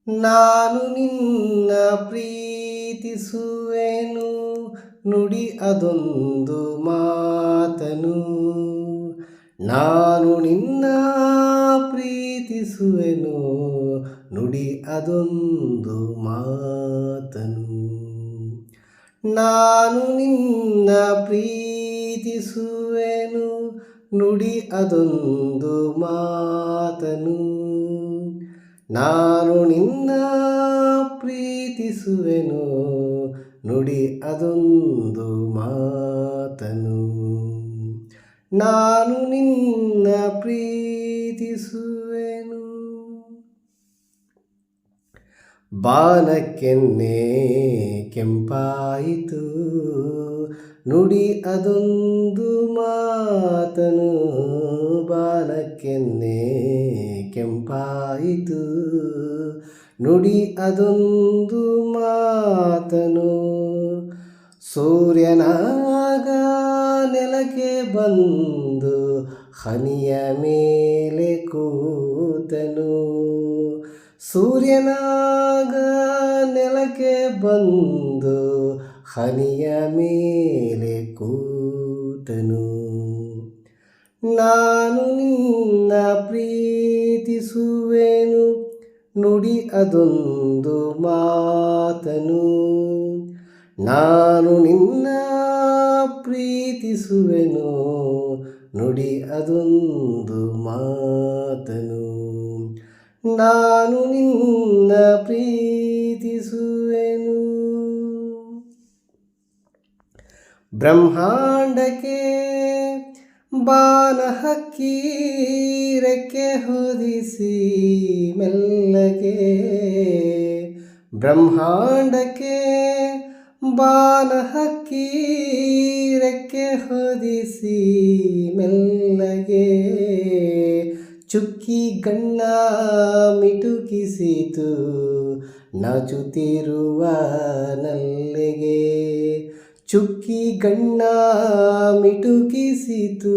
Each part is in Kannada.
ನಾನು ನಿನ್ನ ಪ್ರೀತಿಸುವೆನು, ನುಡಿ ಅದೊಂದು ಮಾತನು. ನಾನು ನಿನ್ನ ಪ್ರೀತಿಸುವೆನು, ನುಡಿ ಅದೊಂದು ಮಾತನು. ನಾನು ನಿನ್ನ ಪ್ರೀತಿಸುವೆನು, ನುಡಿ ಅದೊಂದು ಮಾತನು. ನಾನು ನಿನ್ನ ಪ್ರೀತಿಸುವೆನು, ನುಡಿ ಅದೊಂದು ಮಾತನು. ನಾನು ನಿನ್ನ ಪ್ರೀತಿಸುವೆನು. ಬಾನಕ್ಕೆನ್ನೆ ಕೆಂಪಾಯಿತು, ನುಡಿ ಅದೊಂದು ಮಾತನು. ಬಾನಕ್ಕೆನ್ನೆ ಕೆಂಪಾಯಿತು, ನುಡಿ ಅದೊಂದು ಮಾತನು. ಸೂರ್ಯನಾಗ ನೆಲಕ್ಕೆ ಬಂದು ಹನಿಯ ಮೇಲೆ ಕೂತನು. ಸೂರ್ಯನಾಗ ನೆಲಕ್ಕೆ ಬಂದು ಹನಿಯ ಮೇಲೆ ಕೂತನು. ನಾನು ನಿನ್ನ ಪ್ರೀತಿಸುವೆನು, ನುಡಿ ಅದೊಂದು ಮಾತನು. ನಾನು ನಿನ್ನ ಪ್ರೀತಿಸುವೆನು, ನುಡಿ ಅದೊಂದು ಮಾತನು. ನಾನು ನಿನ್ನ ಪ್ರೀತಿಸುವೆನು. ಬ್ರಹ್ಮಾಂಡಕ್ಕೆ ಬಾನ ಹಕ್ಕಿ ರೆಕ್ಕೆ ಹೊದಿಸಿ ಮೆಲ್ಲಗೆ. ಬ್ರಹ್ಮಾಂಡಕ್ಕೆ ಬಾನ ಹಕ್ಕಿ ರೆಕ್ಕೆ ಹೊದಿಸಿ ಮೆಲ್ಲಗೆ. ಚುಕ್ಕಿ ಗಣ್ಣ ಮಿಟುಕಿಸಿತು ನಾಚುತ್ತಿರುವ ನಲ್ಲೆಗೆ. ಚುಕ್ಕಿ ಗಣ್ಣ ಮಿಟುಕಿಸಿತು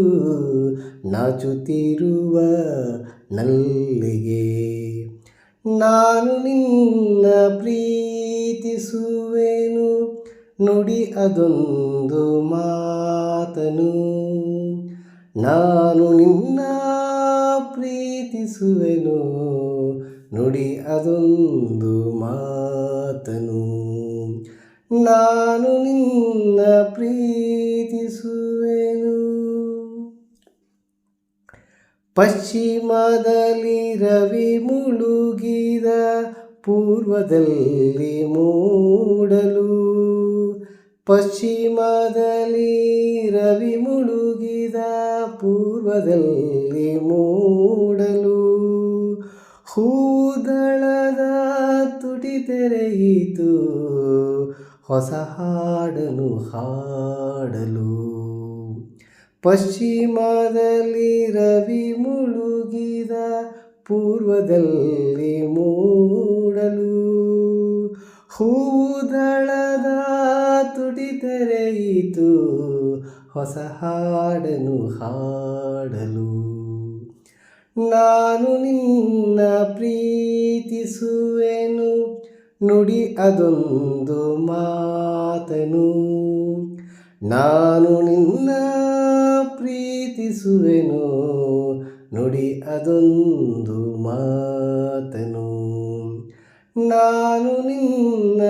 ನಾಚುತ್ತಿರುವ ನಲ್ಲೆಗೆ. ನಾನು ನಿನ್ನ ಪ್ರೀತಿಸುವೆನು, ನುಡಿ ಅದೊಂದು ಮಾತನು. ನಾನು ನಿನ್ನ ಪ್ರೀತಿಸುವೆನು, ನುಡಿ ಅದೊಂದು ಮಾತನು. ನಾನು ನಿನ್ನ ಪ್ರೀತಿಸುವೆನು. ಪಶ್ಚಿಮದಲ್ಲಿ ರವಿ ಮುಳುಗಿದ ಪೂರ್ವದಲ್ಲಿ ಮೂಡಲು. ಪಶ್ಚಿಮದಲ್ಲಿ ರವಿ ಮುಳುಗಿದ ಪೂರ್ವದಲ್ಲಿ ಮೂಡಲು. ಹೂದಳದ ತುಟಿ ತೆರೆಯಿತು ಹೊಸ ಹಾಡನು ಹಾಡಲು. ಪಶ್ಚಿಮದಲ್ಲಿ ರವಿ ಮುಳುಗಿದ ಪೂರ್ವದಲ್ಲಿ ಮೂಡಲು. ಹೂದಳದ ತುಟಿ ತೆರೆಯಿತು ಹೊಸ ಹಾಡನು ಹಾಡಲು. ನಾನು ನಿನ್ನ ಪ್ರೀತಿಸುವೆನು, ನುಡಿ ಅದೊಂದು ಮಾತನು. ನಾನು ನಿನ್ನ ಪ್ರೀತಿಸುವೆನು, ನುಡಿ ಅದೊಂದು ಮಾತನು. ನಾನು ನಿನ್ನ